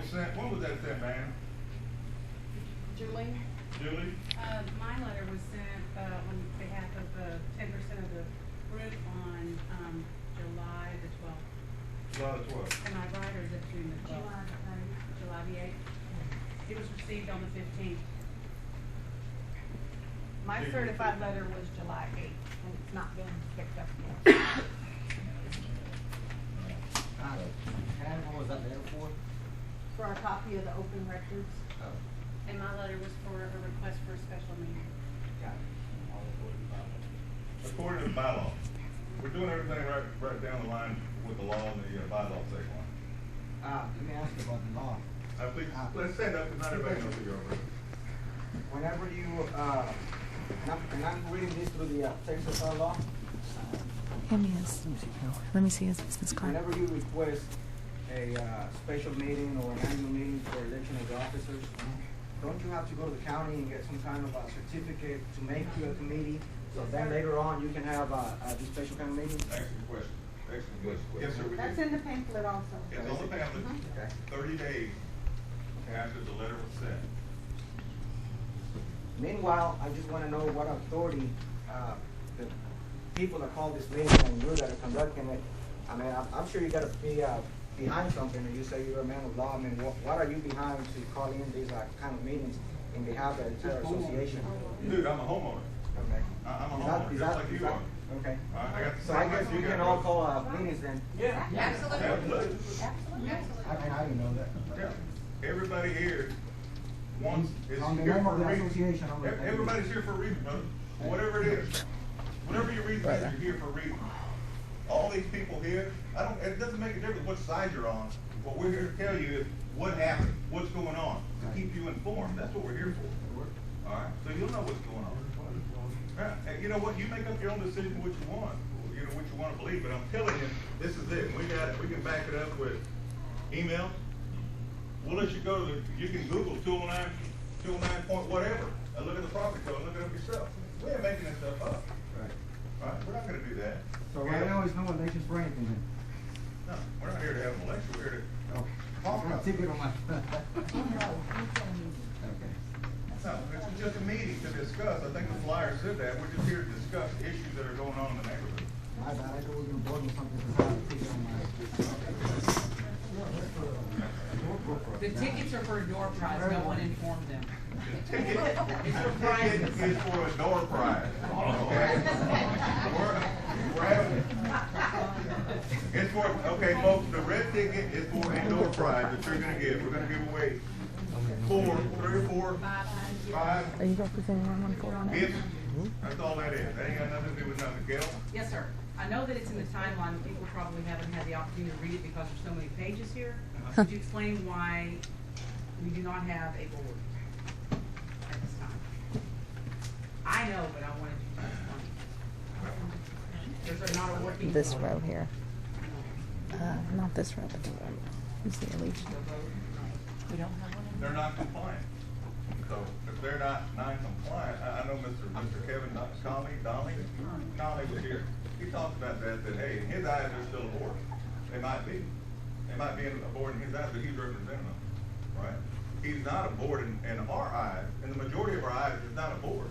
was sent, when was that sent, man? Julie? Julie? My letter was sent, on behalf of the 10% of the group on, July the 12th. July the 12th. Am I right, or is it June the 12th? July the 8th. It was received on the 15th. My certified letter was July 8th, and it's not been picked up yet. And what was that there for? For a copy of the open records. Oh, And my letter was for a request for a special meeting. got it. According to the bylaw, we're doing everything right down the line with the law and the bylaw section. Let me ask you about the law. Please, let's stand up, because not everybody knows who you are. Whenever you, and I'm reading this through the Texas law. Hand me his. Let me see his business card. Whenever you request a special meeting or an annual meeting for election of the officers, don't you have to go to the county and get some kind of a certificate to make you a committee? So then later on you can have this special kind of meeting? Excellent question. Excellent question. Yes, sir, we That's do. in the pamphlet also. It's on the pamphlet, Okay. 30 days after the letter was sent. Meanwhile, I just want to know what authority the people that call this meeting and you that are conducting it. I mean, I'm sure you got to be behind something, and you say you're a man of law. I mean, what are you behind to call in these kind of meetings in behalf of the entire association? Dude, I'm a homeowner. Okay. I'm a Is homeowner, is just like you are. Okay. I got the So same I guess rights we you can got, all brother. call meetings then. Yeah. Absolutely. Absolutely. I didn't know that. Yeah. Everybody here wants, is On the here name for of a the reason. association, I'm gonna- Everybody's here for a reason, brother. Whatever it is. Whatever your reason is, you're here for a reason. All these people here, it doesn't make a difference what side you're on. What we're here to tell you is what happened, what's going on, to keep you informed. That's what we're here for. All right? So you'll know what's going on. Yeah. And you know what? You make up your own decision what you want, you know, what you want to believe. But I'm telling you, this is it. We got it. We can back it up with email. We'll let you go to you can Google 209 point whatever. And look at the property code and look it up yourself. We ain't making this stuff up. Right. All right? We're not going to do that. So right now is no elections for anything then? No, we're not here to have an election. We're here to Okay. talk I'm gonna about take it. it on my. Okay. No, it's just a meeting to discuss. I think the flyer said that. We're just here to discuss issues that are going on in the neighborhood. My bad, I thought we were gonna vote on something, so I'll take it on my. The tickets are for a door prize, no one informed them. Ticket It's for prizes. is for a door prize. Okay? We're having, it's for, okay, folks, the red ticket is for a door prize that you're gonna give. We're gonna give away 3 or 4, 5 Are you representing 11418? gifts. That's all that is. That ain't got nothing to do with nothing, Gail. Yes, sir. I know that it's in the timeline, people probably haven't had the opportunity to read it because there's so many pages here. Could you explain why we do not have a board at this time? I know, but I wanted you to explain. There's not a working. This row here. Not this row, but the row. Who's the allegiance? We don't have one. They're not compliant. So if they're not non-compliant, I know Mr. Kevin Donnelly was here. He talked about that hey, in his eyes, they're still a board. They might be. They might be a board in his eyes, but he's representing them, right? He's not a board in our eyes. In the majority of our eyes, it's not a board.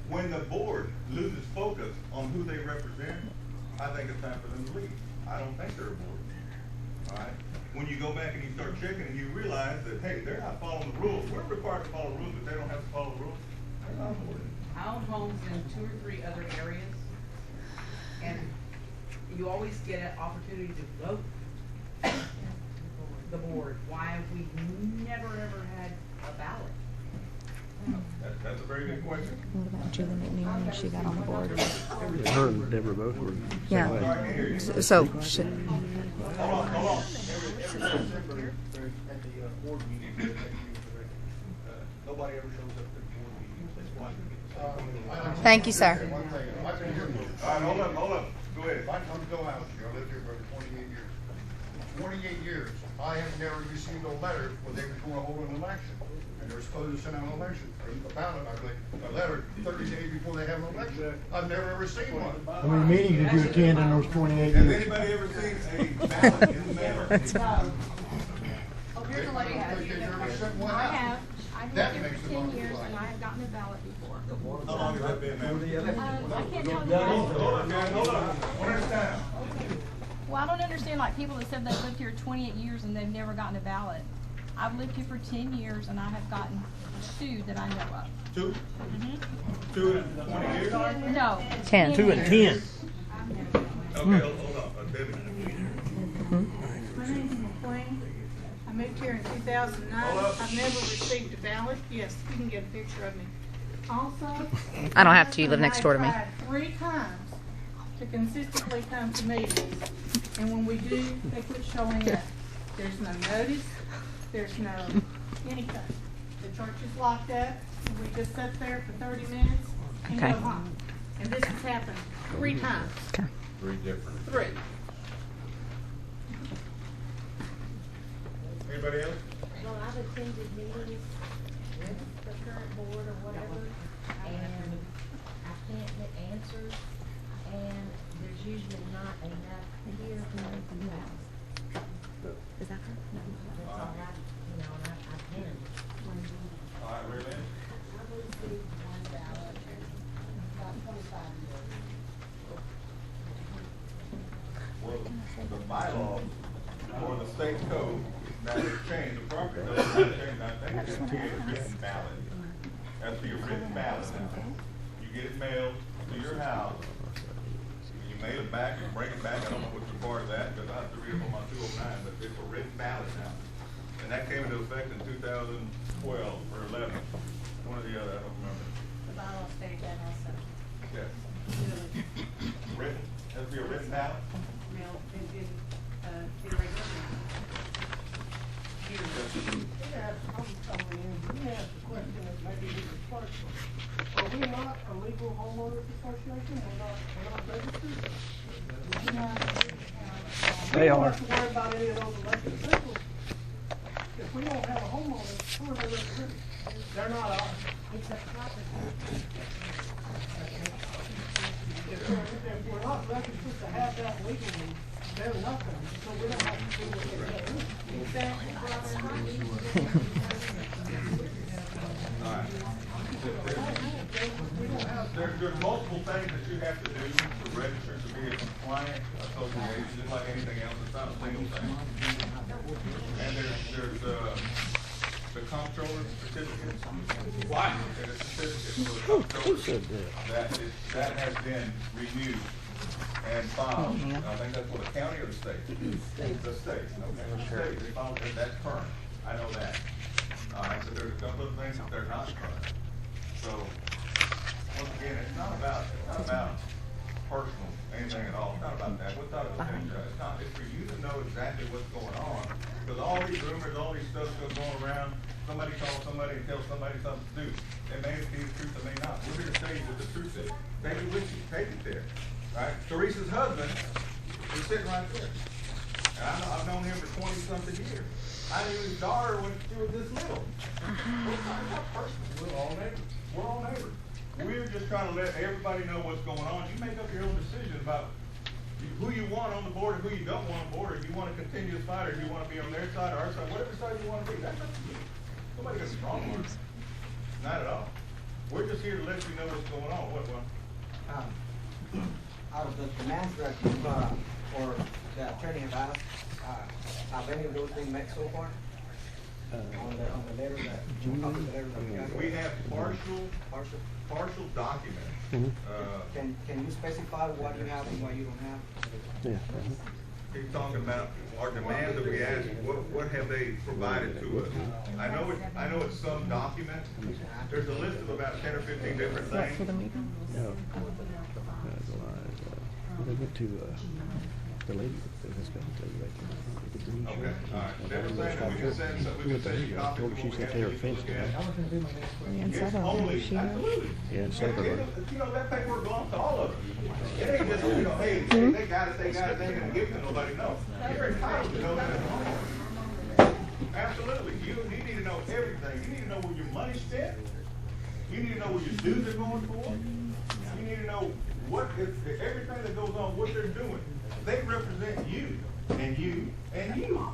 When the board loses focus on who they represent, I think it's time for them to leave. I don't think they're a board. All right? When you go back and you start checking and you realize that, hey, they're not following the rules. We're required to follow rules, but they don't have to follow rules. They're not a board. I own homes in 2 or 3 other areas, and you always get an opportunity to vote the board. Why have we never ever had a ballot? That's a very good question. What about Julie McNeil when she got on the board? Her and Deborah both were. Yeah. All right, I can hear you. So, should, Hold on. Every December, at the board meeting, nobody ever shows up at the board meeting. That's why. Thank you, sir. One thing, if I can hear you. All right, hold up. Go ahead. If I come to Bill House here, I lived here for 28 years. 28 years, I have never received a letter when they were going to hold an election. And they were supposed to send out an election, or a ballot, I believe, a letter 30 days before they have an election. I've never ever seen one. How many meetings did you attend in those 28 Has years? anybody ever seen a ballot in the mail? Okay, Here's a lady I don't think they've ever sent one I out. have. I've That lived here makes for the 10 money years fly. and I have gotten a ballot before. How long has that been, ma'am? I can't tell you. Hold up, guys, hold up. One at a time. Well, I don't understand like people that said they've lived here 28 years and they've never gotten a ballot. I've lived here for 10 years and I have gotten 2 that I know of. 2? 2 in 20 years? No. 10. 2 and 10. Okay, hold on, Debbie. My name's McLean. I moved here in 2009. I've never received a ballot. Yes, you can get a picture of me. Also, I don't have to. You live next door to me. I tried 3 times to consistently come to meetings, and when we do, they quit showing up. There's no notice. There's no anything. The church is locked up, and we just sit there for 30 minutes and Okay. go home. And this has happened 3 times. Okay. 3 different. 3. Anybody else? Well, I've attended meetings with the current board or whatever, and I can't get answers, and there's usually not enough here for me to do it. Is that her? No. That's all I, and I've been. All right, Ray Lynn? I've received 1 ballot, about 25 years. Well, the bylaws or the state code, now it's changed, the property code has changed, I think it's to be a written ballot. That's be a written ballot now. You get it mailed to your house, you mail it back, you bring it back, I don't know what's required of that, because I have to read it on my 209, but it's a written ballot now. And that came into effect in 2012 or 11, one or the other, I don't remember. The bylaw states that also. Yes. Written, has to be a written ballot? Mail, in regular mail. Here. Are we not a legal homeowners association? We're not registered? They We don't are. have to worry about any of those elected officials. If we don't have a homeowner, who are they representing? They're not ours. It's a property. If we're not registered to have that legally, they're nothing, so we don't have to do what they do. There's multiple things that you have to do to register to be a compliant association, just like anything else, it's not a single thing. And there's the comptroller's certificate. Why? And a certificate for the comptroller that has been renewed and filed. I think that's what, the county or the state? The state, okay, the state, they filed it, that's current, I know that. All right, so there's a couple of things that they're not current. So, once again, it's not about personal, anything at all, it's not about that, what's not about that, it's not, it's for you to know exactly what's going on, because all these rumors, all these stuff that's going around, somebody calls somebody and tells somebody something to do, it may be the truth, it may not, we're here to tell you what the truth is, take it with you, take it there, right? Teresa's husband is sitting right there, and I've known him for 20-something years. I knew his daughter when she was this little. It's not personal. We're all neighbors. We're all neighbors. We're just trying to let everybody know what's going on. You make up your own decision about who you want on the board and who you don't want on the board, or if you want to continue this fight, or if you want to be on their side or our side, whatever side you want to be. That's up to you. Nobody got strong arms. Not at all. We're just here to let you know what's going on. What? Out of the demands that or the attorney have asked, have any of those been met so far? On the letter that we got? We have partial documents. Can you specify what you have and what you don't have? Yeah. He's talking about our demands that we ask, what have they provided to us? I know it's some documents. There's a list of about 10 or 15 different For things. the meeting? No. They went to the lady that has got to tell you right there. Okay, all right. They were saying that we can send some, we can send you copies of what we have to look at. The inside It's of only, it, she absolutely. Yeah, inside of it. You know, that paperwork belongs to all of us. It ain't just, you know, hey, they got it, they ain't gonna give it to nobody, no. You're entitled to know that at home. Absolutely. You need to know everything. You need to know where your money's spent. You need to know where your dues are going for. You need to know what, everything that goes on, what they're doing. They represent you, and you, and you.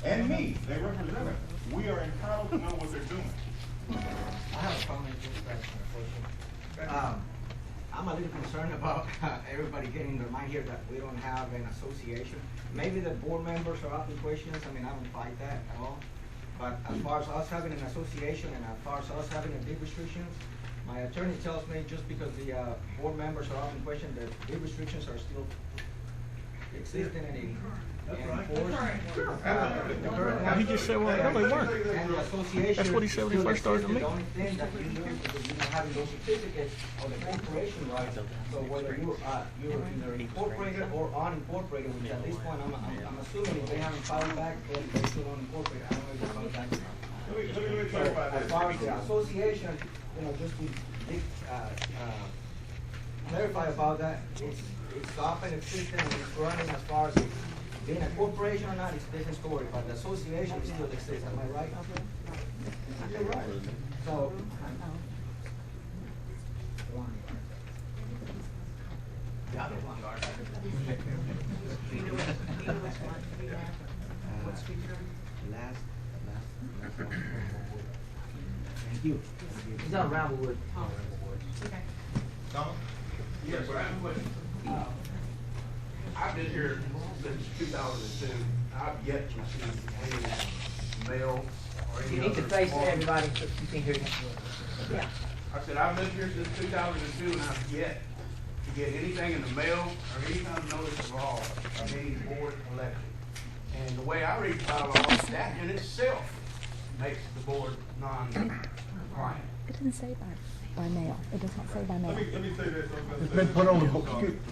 and me, they represent us. We are entitled to know what they're doing. I have a comment, just I'm a little concerned about everybody getting their mind here that we don't have an association. Maybe the board members are asking questions, I mean, I don't fight that at all. But as far as us having an association and as far as us having a deed restrictions, my attorney tells me just because the board members are asking questions, the deed restrictions are still existing and enforced. He just said, well, no, they weren't. And the association. That's what he said when he first started to The meet. only thing that you do is you know having those certificates or the corporation rights. So whether you're either incorporated or unincorporated, which at this point I'm assuming if they haven't filed back, then they're still unincorporated. I don't know if they filed back. Let me clarify As this. far as the association, you know, just to clarify about that, it's up and existing and it's running as far as being a corporation or not, it's a different story, but the association still exists, am I right? You're right. So. The other one. Last. Thank you. He's on Ramblewood. Tom? Yes, I have a question. I've been here since 2002. I've yet to receive any mail or any You need to other face form. everybody so you can hear you. Yeah. I said, I've been here since 2002 and I've yet to get anything in the mail or any kind of notice at all of any board election. And the way I read the bylaws, that in itself makes the board non-compliant. It didn't say by mail. It does not say by mail. Let me say this. It's been put on the book.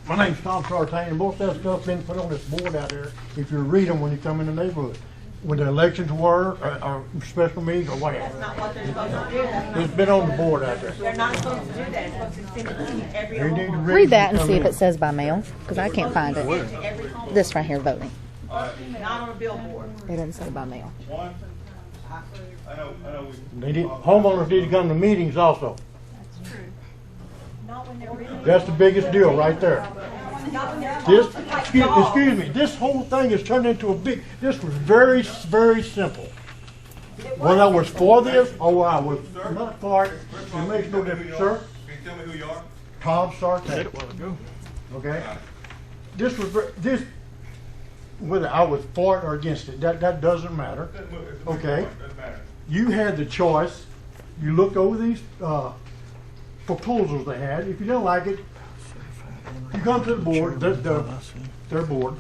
My name's Tom Sartain, and most of that stuff's been put on this board out there, if you read them when you come in the neighborhood. When the elections were, or special meetings, or whatever. That's not what they're supposed to do. It's been on the board out there. They're not supposed to do that. It's supposed to send it to every They need to home. Read that and come see if in. it says by mail, because I can't find it. To every home. This right here, voting. Not on a billboard. It doesn't say by mail. One, I know They need, homeowners need to come to meetings also. Not when they're really. That's the biggest deal right there. Not when they're This, like dogs. excuse me, this whole thing has turned into a big, this was very, very simple. Whether I was for this or I was not for it, it makes no difference, sir. Can you tell me who you are? Tom Sartain. Said it a while ago. Okay? This was, this, whether I was for it or against it, that doesn't matter. Okay? Doesn't matter. You had the choice. You looked over these proposals they had. If you didn't like it, you come to the board, their board.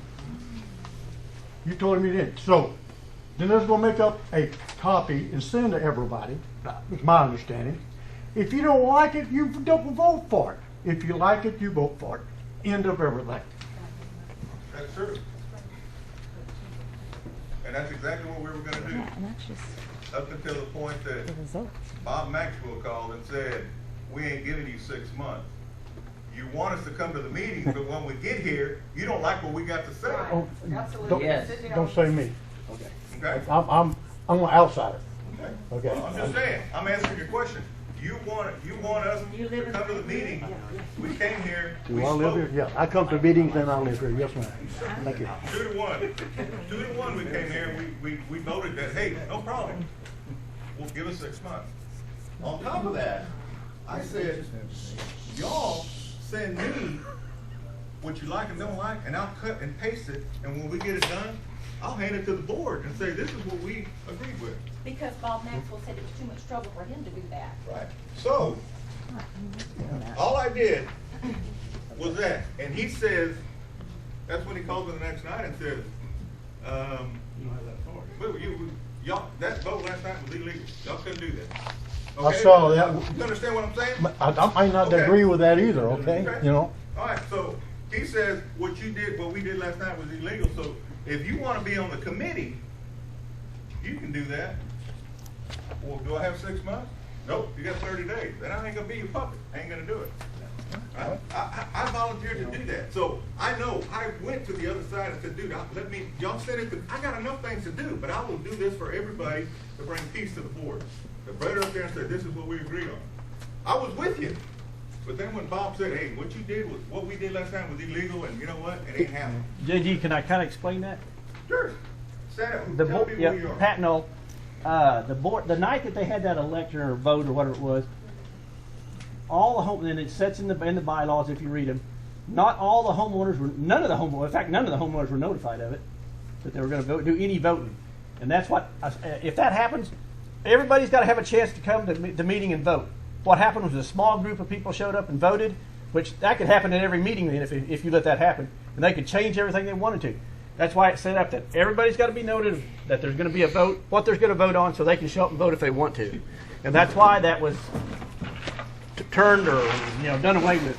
You told them you didn't. So, then they're going to make up a copy and send to everybody. That's my understanding. If you don't like it, you don't vote for it. If you like it, you vote for it. End of everything. That's true. And that's exactly what we were gonna do. Yeah, and that's just Up until the point that the results. Bob Maxwell called and said, we ain't giving you 6 months. You want us to come to the meetings, but when we get here, you don't like what we got to say. Oh, Absolutely. Yes. don't say me. Okay? I'm an outsider. Okay. Well, I'm just saying, I'm answering your question. You want us to come to the meeting. We came here, we You want to live spoke. here? Yeah, I come to meetings and I live here. Yes, ma'am. Thank you. 2-1 we came here, we voted that, hey, no problem. Well, give us 6 months. On top of that, I said, y'all send me what you like and don't like, and I'll cut and paste it, and when we get it done, I'll hand it to the board and say, this is what we agreed with. Because Bob Maxwell said it was too much trouble for him to do that. Right. So, all I did was that, and he says, that's when he called me the next night and says, y'all, that vote last night was illegal. Y'all couldn't do that. I Okay? saw that. You understand what I'm saying? I might not Okay. agree with that either, okay? You know? All right, so he says what we did last night was illegal, so if you want to be on the committee, you can do that. Well, do I have 6 months? Nope, you got 30 days. Then I ain't gonna be your puppet. I ain't gonna do it. I volunteered to do that. So I know, I went to the other side and said, dude, y'all said it, I got enough things to do, but I will do this for everybody to bring peace to the board. The brother up there and said, this is what we agreed on. I was with you. But then when Bob said, hey, what we did last time was illegal, and you know what, it ain't happening. JG, can I kind of explain that? Sure. Senate, The tell board, people yeah, who you are. Pat Knoll, the board, the night that they had that election or vote or whatever it was, all the home, and it sets in the bylaws if you read them, not all the homeowners were, none of the homeowners, in fact, none of the homeowners were notified of it, that they were gonna vote, do any voting. And that's what, if that happens, everybody's gotta have a chance to come to the meeting and vote. What happened was a small group of people showed up and voted, which that could happen at every meeting then if you let that happen. And they could change everything they wanted to. That's why it's set up that everybody's got to be noted that there's going to be a vote, what there's going to vote on, so they can show up and vote if they want to. And that's why that was turned or done away with.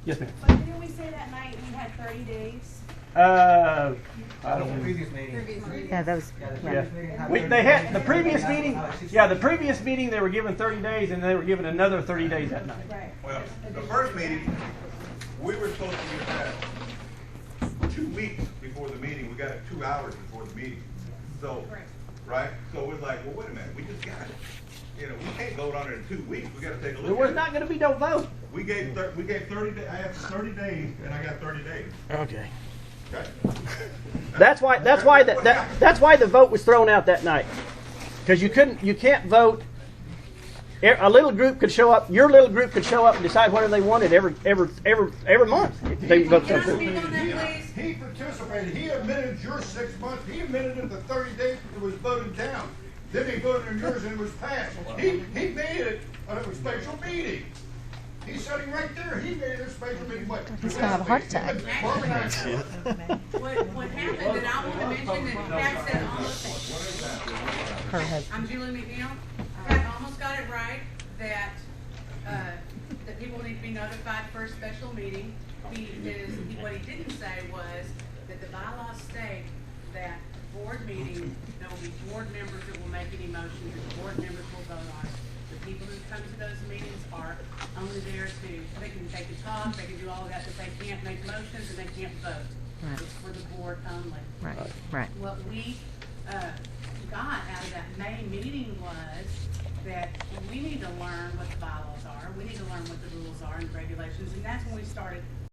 Yes, ma'am. But didn't we say that night we had 30 days? Previous meeting. Yeah, that was, Yeah. They had the previous meeting. Yeah, the previous meeting they were given 30 days, and they were given another 30 days that night. Right. Well, the first meeting, we were supposed to get that 2 weeks before the meeting. We got it 2 hours before the meeting. So, right? So we're like, well, wait a minute, we just got it. We can't vote on it in 2 weeks. We got to take a look. There was not going to be no vote. We gave 30 days. I asked for 30 days, and I got 30 days. Okay. Okay. That's why the vote was thrown out that night, because you can't vote. A little group could show up. Your little group could show up and decide whatever they wanted every month. They vote Can I something. speak on that, please? He participated, he admitted your 6 months, he admitted it the 30 days it was voted down. Then he voted on yours and it was passed. He made it a special meeting. He's sitting right there, he made it a special meeting, what? He's gonna have a heart attack. What happened, and I want to mention that Pat said almost, her husband. I'm Julie McNeil, Pat almost got it right, that people need to be notified for a special meeting. What he didn't say was that the bylaws state that board meeting, there will be board members that will make any motions, and the board members will vote on it. The people who come to those meetings are only there they can talk, they can do all of that, but they can't make motions and they can't vote. Right. It's for the board only. Right. What we got out of that May meeting was that we need to learn what the bylaws are, we need to learn what the rules are and regulations, and that's when we started